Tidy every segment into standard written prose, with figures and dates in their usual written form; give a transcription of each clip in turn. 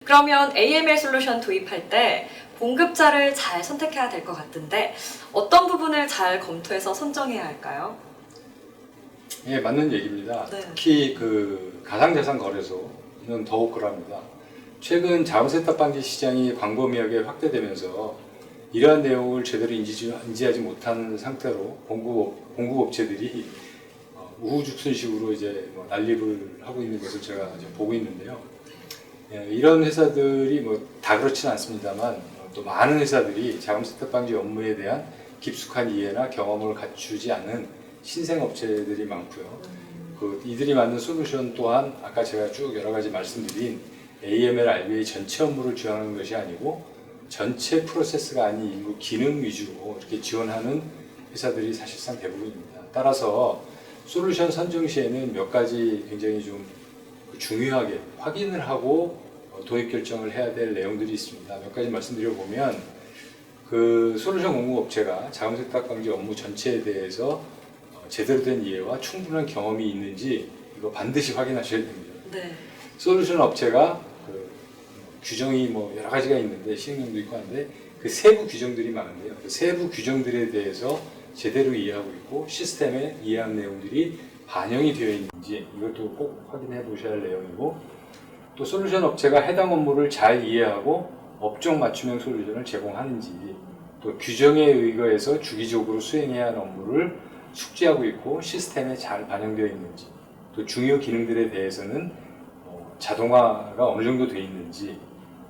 그러면 AML 솔루션 도입할 때 공급자를 잘 선택해야 될 것 같은데 어떤 부분을 잘 검토해서 선정해야 할까요? 예, 맞는 얘기입니다. 네. 특히 그 가상자산 거래소는 더욱 그럽니다. 최근 자금세탁 방지 시장이 광범위하게 확대되면서 이러한 내용을 제대로 인지하지 못한 상태로 공급업체들이 우후죽순식으로 이제 난립을 하고 있는 것을 제가 이제 보고 있는데요. 예, 이런 회사들이 다 그렇지는 않습니다만 또 많은 회사들이 자금세탁 방지 업무에 대한 깊숙한 이해나 경험을 갖추지 않은 신생 업체들이 많고요. 이들이 만든 솔루션 또한 아까 제가 쭉 여러 가지 말씀드린 AML, RBA 전체 업무를 지원하는 것이 아니고 전체 프로세스가 아닌 일부 기능 위주로 이렇게 지원하는 회사들이 사실상 대부분입니다. 따라서 솔루션 선정 시에는 몇 가지 굉장히 좀 중요하게 확인을 하고 도입 결정을 해야 될 내용들이 있습니다. 몇 가지 말씀드려보면 그 솔루션 공급업체가 자금세탁 방지 업무 전체에 대해서 제대로 된 이해와 충분한 경험이 있는지 이거 반드시 확인하셔야 됩니다. 네. 솔루션 업체가 그 규정이 여러 가지가 있는데 시행령도 있고 한데 그 세부 규정들이 많은데요. 그 세부 규정들에 대해서 제대로 이해하고 있고 시스템에 이해한 내용들이 반영이 되어 있는지 이것도 꼭 확인해 보셔야 할 내용이고, 또 솔루션 업체가 해당 업무를 잘 이해하고 업종 맞춤형 솔루션을 제공하는지, 또 규정에 의거해서 주기적으로 수행해야 하는 업무를 숙지하고 있고 시스템에 잘 반영되어 있는지, 또 중요 기능들에 대해서는 자동화가 어느 정도 되어 있는지,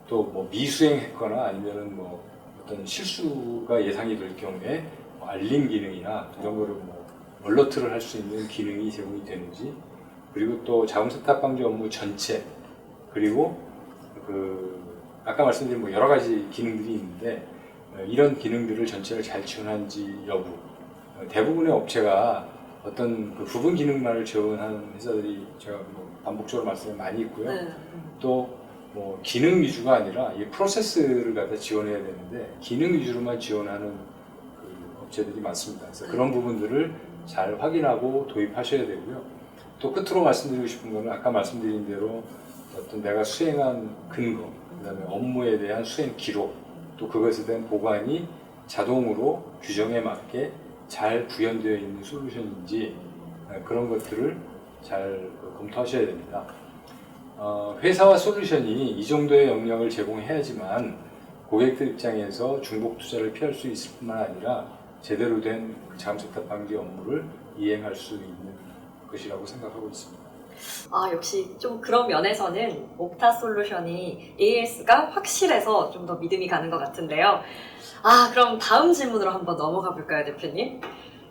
또 미수행했거나 아니면은 어떤 실수가 예상이 될 경우에 알림 기능이나 이런 거를 얼러트를 할 수 있는 기능이 제공이 되는지, 그리고 또 자금세탁 방지 업무 전체, 그리고 아까 말씀드린 여러 가지 기능들이 있는데 이런 기능들을 전체를 잘 지원하는지 여부. 대부분의 업체가 어떤 부분 기능만을 지원하는 회사들이 제가 반복적으로 말씀을 많이 있고요. 네. 또 기능 위주가 아니라 이 프로세스를 갖다 지원해야 되는데 기능 위주로만 지원하는 업체들이 많습니다. 그래서 그런 부분들을 잘 확인하고 도입하셔야 되고요. 또 끝으로 말씀드리고 싶은 거는 아까 말씀드린 대로 어떤 내가 수행한 근거, 그다음에 업무에 대한 수행 기록, 또 그것에 대한 보관이 자동으로 규정에 맞게 잘 구현되어 있는 솔루션인지 그런 것들을 잘 검토하셔야 됩니다. 회사와 솔루션이 이 정도의 역량을 제공해야지만 고객들 입장에서 중복 투자를 피할 수 있을 뿐만 아니라 제대로 된 자금세탁 방지 업무를 이행할 수 있는 것이라고 생각하고 있습니다. 역시 좀 그런 면에서는 옥타 솔루션이 AS가 확실해서 좀 더 믿음이 가는 것 같은데요. 그럼 다음 질문으로 한번 넘어가 볼까요, 대표님?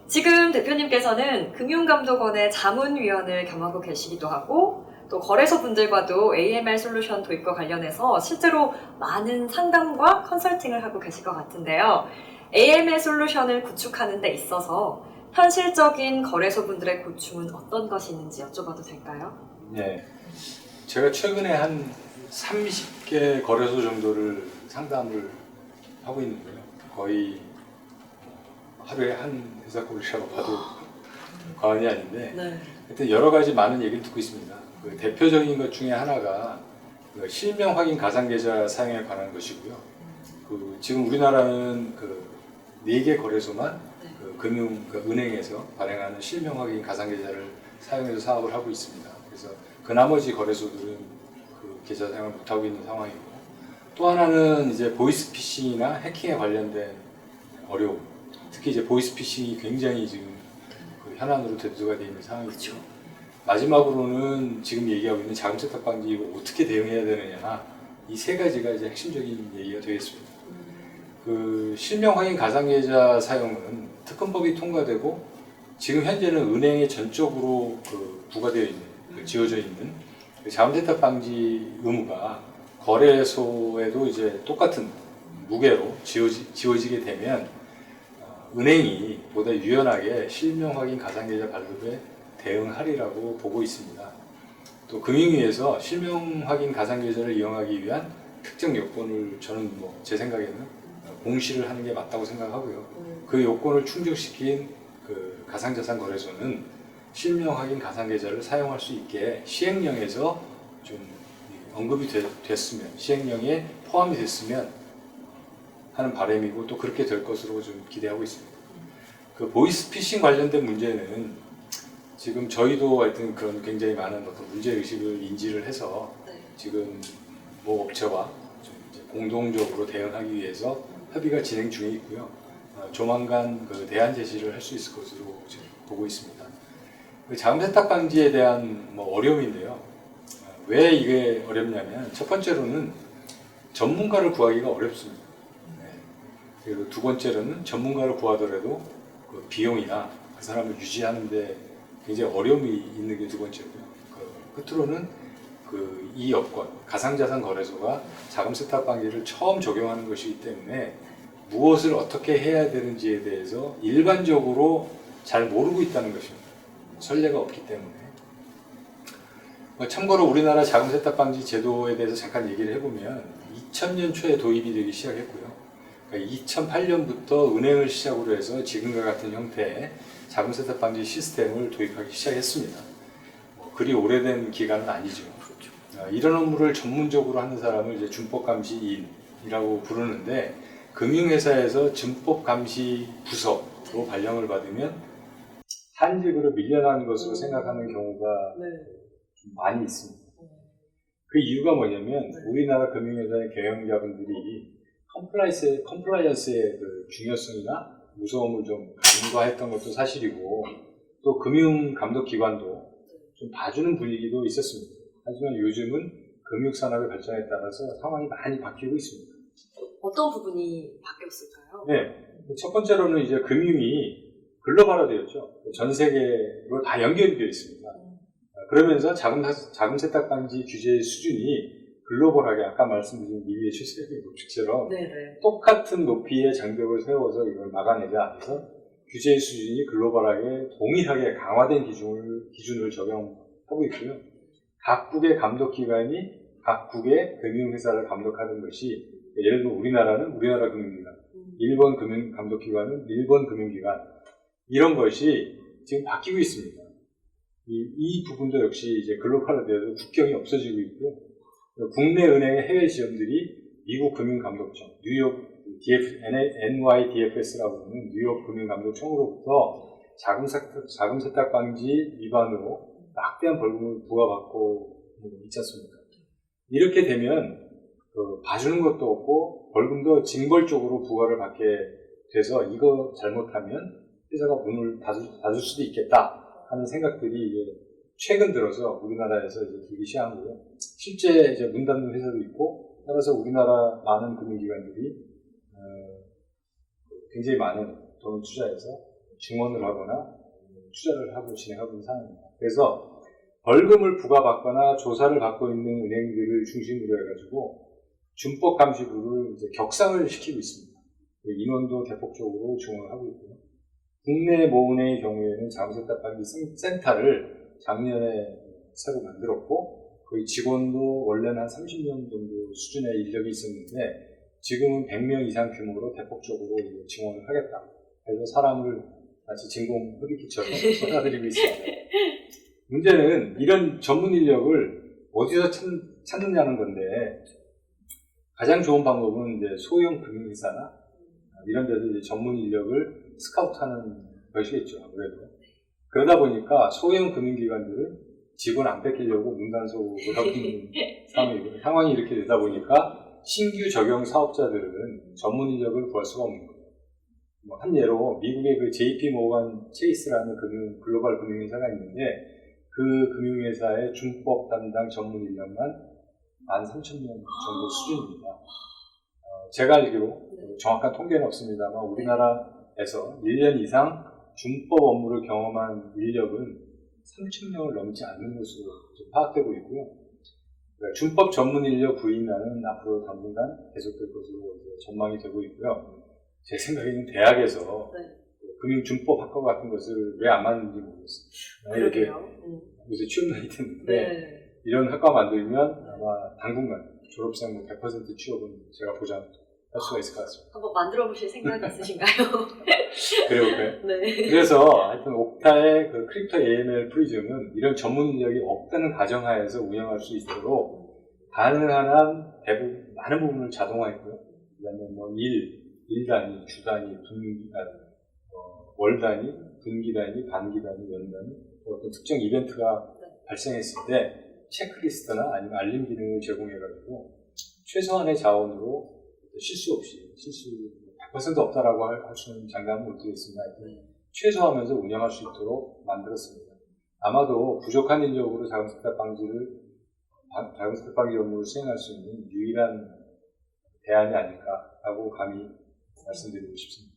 지금 대표님께서는 금융감독원의 자문위원을 겸하고 계시기도 하고 또 거래소 분들과도 AML 솔루션 도입과 관련해서 실제로 많은 상담과 컨설팅을 하고 계실 것 같은데요. AML 솔루션을 구축하는 데 있어서 현실적인 거래소 분들의 고충은 어떤 것이 있는지 여쭤봐도 될까요? 네, 제가 최근에 한 30개 거래소 정도를 상담을 하고 있는데요. 거의 하루에 한 회사 꼴이라고 봐도 과언이 아닌데, 네. 하여튼 여러 가지 많은 얘기를 듣고 있습니다. 대표적인 것 중에 하나가 실명 확인 가상계좌 사용에 관한 것이고요. 지금 우리나라는 4개 거래소만 은행에서 발행하는 실명 확인 가상계좌를 사용해서 사업을 하고 있습니다. 그래서 그 나머지 거래소들은 그 계좌 사용을 못하고 있는 상황이고, 또 하나는 이제 보이스피싱이나 해킹에 관련된 어려움, 특히 이제 보이스피싱이 굉장히 지금 현안으로 대두가 되어 있는 상황이죠. 마지막으로는 지금 얘기하고 있는 자금세탁 방지 이거 어떻게 대응해야 되느냐, 이 세 가지가 이제 핵심적인 얘기가 되겠습니다. 실명 확인 가상계좌 사용은 특검법이 통과되고 지금 현재는 은행에 전적으로 부과되어 있는, 지어져 있는 자금세탁 방지 의무가 거래소에도 이제 똑같은 무게로 지워지게 되면 은행이 보다 유연하게 실명 확인 가상계좌 발급에 대응하리라고 보고 있습니다. 또 금융위에서 실명 확인 가상계좌를 이용하기 위한 특정 요건을 저는 제 생각에는 공시를 하는 게 맞다고 생각하고요. 그 요건을 충족시킨 가상자산 거래소는 실명 확인 가상계좌를 사용할 수 있게 시행령에서 좀 언급이 됐으면, 시행령에 포함이 됐으면 하는 바람이고 또 그렇게 될 것으로 좀 기대하고 있습니다. 그 보이스피싱 관련된 문제는 지금 저희도 하여튼 그런 굉장히 많은 어떤 문제의식을 인지를 해서 네. 지금 모 업체와 좀 이제 공동적으로 대응하기 위해서 협의가 진행 중에 있고요. 조만간 그 대안 제시를 할 수 있을 것으로 지금 보고 있습니다. 그 자금 세탁 방지에 대한 뭐 어려움인데요. 왜 이게 어렵냐면 첫 번째로는 전문가를 구하기가 어렵습니다. 네. 그리고 두 번째로는 전문가를 구하더라도 그 비용이나 그 사람을 유지하는데 굉장히 어려움이 있는 게 두 번째고요. 그 끝으로는 그 이 여건, 가상자산 거래소가 자금 세탁 방지를 처음 적용하는 것이기 때문에 무엇을 어떻게 해야 되는지에 대해서 일반적으로 잘 모르고 있다는 것입니다. 선례가 없기 때문에. 참고로 우리나라 자금 세탁 방지 제도에 대해서 잠깐 얘기를 해보면 2000년 초에 도입이 되기 시작했고요. 그러니까 2008년부터 은행을 시작으로 해서 지금과 같은 형태의 자금 세탁 방지 시스템을 도입하기 시작했습니다. 그리 오래된 기간은 아니죠. 이런 업무를 전문적으로 하는 사람을 이제 준법감시인이라고 부르는데 금융회사에서 준법감시 부서로 발령을 받으면 한직으로 밀려나는 것으로 생각하는 경우가 네. 좀 많이 있습니다. 그 이유가 뭐냐면 네. 우리나라 금융회사의 경영자분들이 컴플라이언스의 그 중요성이나 무서움을 좀 간과했던 것도 사실이고 또 금융감독기관도 좀 봐주는 분위기도 있었습니다. 하지만 요즘은 금융산업의 발전에 따라서 상황이 많이 바뀌고 있습니다. 어떤 부분이 바뀌었을까요? 네, 첫 번째로는 이제 금융이 글로벌화되었죠. 전 세계로 다 연결이 되어 있습니다. 그러면서 자금 세탁 방지 규제의 수준이 글로벌하게 아까 말씀드린 미국의 실세계 법칙처럼 네네. 똑같은 높이의 장벽을 세워서 이걸 막아내자 해서 규제의 수준이 글로벌하게 동일하게 강화된 기준을 적용하고 있고요. 각국의 감독기관이 각국의 금융회사를 감독하는 것이 예를 들어 우리나라는 우리나라 금융기관, 일본 금융감독기관은 일본 금융기관 이런 것이 지금 바뀌고 있습니다. 이 부분도 역시 이제 글로벌화되어서 국경이 없어지고 있고요. 국내 은행의 해외 지점들이 미국 금융감독청, 뉴욕 NYDFS라고 하는 뉴욕 금융감독청으로부터 자금 세탁 방지 위반으로 막대한 벌금을 부과받고 있지 않습니까? 이렇게 되면 봐주는 것도 없고 벌금도 징벌적으로 부과를 받게 돼서 이거 잘못하면 회사가 문을 닫을 수도 있겠다 하는 생각들이 이제 최근 들어서 우리나라에서 이제 들기 시작한 거고요. 실제 이제 문 닫는 회사도 있고 따라서 우리나라 많은 금융기관들이 굉장히 많은 돈을 투자해서 증원을 하거나 투자를 하고 진행하고 있는 상황입니다. 그래서 벌금을 부과받거나 조사를 받고 있는 은행들을 중심으로 해가지고 준법감시부를 이제 격상을 시키고 있습니다. 인원도 대폭적으로 증원을 하고 있고요. 국내 모은행의 경우에는 자금세탁 방지 센터를 작년에 새로 만들었고 거의 직원도 원래는 한 30명 정도 수준의 인력이 있었는데 지금은 100명 이상 규모로 대폭적으로 증원을 하겠다. 그래서 사람을 마치 진공 흡입기처럼 쏟아들이고 있습니다. 문제는 이런 전문 인력을 어디서 찾느냐는 건데 가장 좋은 방법은 이제 소형 금융회사나 이런 데서 이제 전문 인력을 스카우트하는 것이겠죠, 아무래도. 그러다 보니까 소형 금융기관들은 직원 안 뺏기려고 문단속을 하고 있는 상황이 이렇게 되다 보니까 신규 적용 사업자들은 전문 인력을 구할 수가 없는 거예요. 한 예로 미국의 그 JP 모건 체이스라는 글로벌 금융회사가 있는데 그 금융회사의 준법 담당 전문 인력만 13,000명 정도 수준입니다. 제가 알기로 정확한 통계는 없습니다만 우리나라에서 1년 이상 준법 업무를 경험한 인력은 3,000명을 넘지 않는 것으로 파악되고 있고요. 준법 전문 인력 부인하는 앞으로 당분간 계속될 것으로 전망이 되고 있고요. 제 생각에는 대학에서 금융 준법 학과 같은 것을 왜 안 만드는지 모르겠어요. 그러게요. 요새 취업난이 됐는데 이런 학과 만들면 아마 당분간 졸업생 100% 취업은 제가 보장할 수가 있을 것 같습니다. 한번 만들어 보실 생각 있으신가요? 그래요? 네. 그래서 하여튼 옥타의 그 크립토 AML 프리즘은 이런 전문 인력이 없다는 가정하에서 운영할 수 있도록 가능한 한 대부분 많은 부분을 자동화했고요. 그다음에 뭐 일 단위, 주 단위, 분기 단위, 월 단위, 분기 단위, 반기 단위, 연 단위, 어떤 특정 이벤트가 발생했을 때 체크리스트나 아니면 알림 기능을 제공해가지고 최소한의 자원으로 실수 없이, 실수 100% 없다라고 할 수는 장담은 못 드리겠습니다. 최소화하면서 운영할 수 있도록 만들었습니다. 아마도 부족한 인력으로 자금 세탁 방지 업무를 수행할 수 있는 유일한 대안이 아닐까라고 감히 말씀드리고 싶습니다.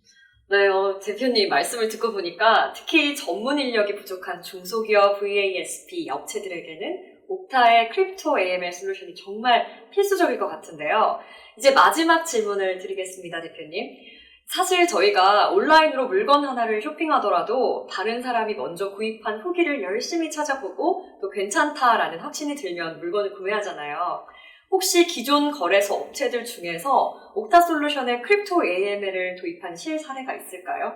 네, 대표님 말씀을 듣고 보니까 특히 전문 인력이 부족한 중소기업 VASP 업체들에게는 옥타의 크립토 AML 솔루션이 정말 필수적일 것 같은데요. 이제 마지막 질문을 드리겠습니다, 대표님. 사실 저희가 온라인으로 물건 하나를 쇼핑하더라도 다른 사람이 먼저 구입한 후기를 열심히 찾아보고 또 괜찮다라는 확신이 들면 물건을 구매하잖아요. 혹시 기존 거래소 업체들 중에서 옥타 솔루션의 크립토 AML을 도입한 실사례가 있을까요?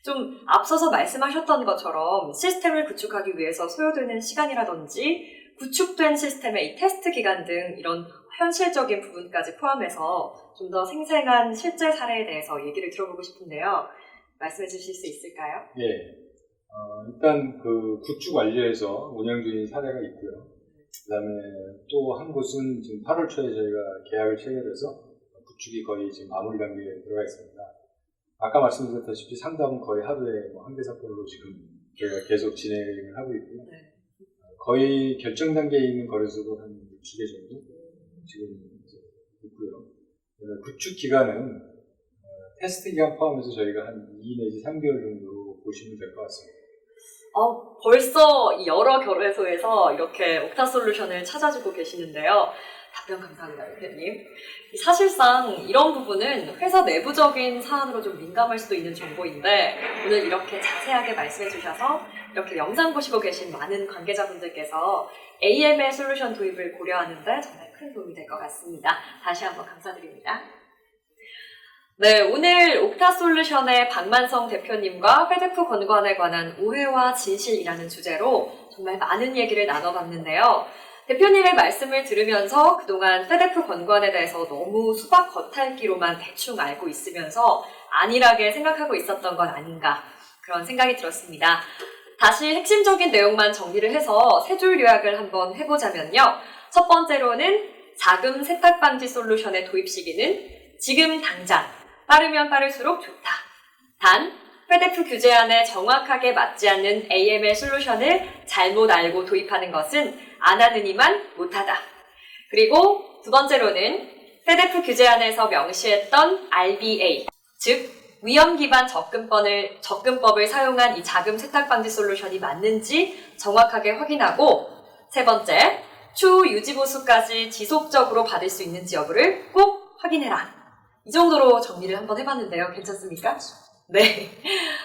좀 앞서서 말씀하셨던 것처럼 시스템을 구축하기 위해서 소요되는 시간이라든지 구축된 시스템의 이 테스트 기간 등 이런 현실적인 부분까지 포함해서 좀 더 생생한 실제 사례에 대해서 얘기를 들어보고 싶은데요. 말씀해 주실 수 있을까요? 예. 일단 그 구축 완료해서 운영 중인 사례가 있고요. 그 다음에 또 한 곳은 지금 8월 초에 저희가 계약을 체결해서 구축이 거의 지금 마무리 단계에 들어가 있습니다. 아까 말씀드렸다시피 상담은 거의 하루에 뭐 1개 사건으로 지금 저희가 계속 진행을 하고 있고요. 네. 거의 결정 단계에 있는 거래소도 한 6개 정도 지금 있고요. 구축 기간은 테스트 기간 포함해서 저희가 한 2 내지 3개월 정도로 보시면 될 것 같습니다. 벌써 여러 거래소에서 이렇게 옥타 솔루션을 찾아주고 계시는데요. 답변 감사합니다, 대표님. 사실상 이런 부분은 회사 내부적인 사안으로 좀 민감할 수도 있는 정보인데 오늘 이렇게 자세하게 말씀해 주셔서 이렇게 영상 보시고 계신 많은 관계자분들께서 AML 솔루션 도입을 고려하는데 정말 큰 도움이 될 것 같습니다. 다시 한번 감사드립니다. 네, 오늘 옥타 솔루션의 박만성 대표님과 페데프 건관에 관한 오해와 진실이라는 주제로 정말 많은 얘기를 나눠봤는데요. 대표님의 말씀을 들으면서 그동안 페데프 건관에 대해서 너무 수박 겉핥기로만 대충 알고 있으면서 안일하게 생각하고 있었던 건 아닌가 그런 생각이 들었습니다. 다시 핵심적인 내용만 정리를 해서 세 줄 요약을 한번 해보자면요. 첫 번째로는 자금 세탁 방지 솔루션의 도입 시기는 지금 당장 빠르면 빠를수록 좋다. 단, 페데프 규제안에 정확하게 맞지 않는 AML 솔루션을 잘못 알고 도입하는 것은 안 하느니만 못하다. 그리고 두 번째로는 페데프 규제안에서 명시했던 RBA, 즉 위험 기반 접근법을 사용한 이 자금 세탁 방지 솔루션이 맞는지 정확하게 확인하고 세 번째, 추후 유지 보수까지 지속적으로 받을 수 있는지 여부를 꼭 확인해라. 이 정도로 정리를 한번 해봤는데요. 괜찮습니까? 네.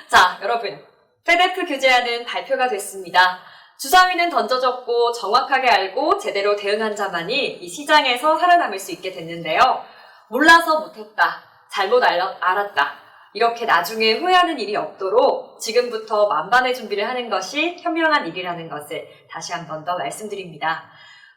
자, 여러분. 페데프 규제안은 발표가 됐습니다. 주사위는 던져졌고 정확하게 알고 제대로 대응한 자만이 이 시장에서 살아남을 수 있게 됐는데요. 몰라서 못했다. 잘못 알았다. 이렇게 나중에 후회하는 일이 없도록 지금부터 만반의 준비를 하는 것이 현명한 일이라는 것을 다시 한 번 더 말씀드립니다.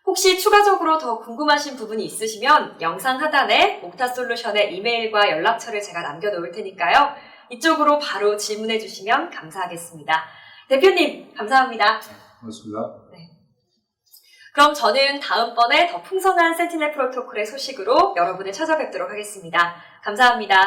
혹시 추가적으로 더 궁금하신 부분이 있으시면 영상 하단에 옥타 솔루션의 이메일과 연락처를 제가 남겨놓을 테니까요. 이쪽으로 바로 질문해 주시면 감사하겠습니다. 대표님, 감사합니다. 고맙습니다. 네. 그럼 저는 다음번에 더 풍성한 센티넬 프로토콜의 소식으로 여러분을 찾아뵙도록 하겠습니다. 감사합니다.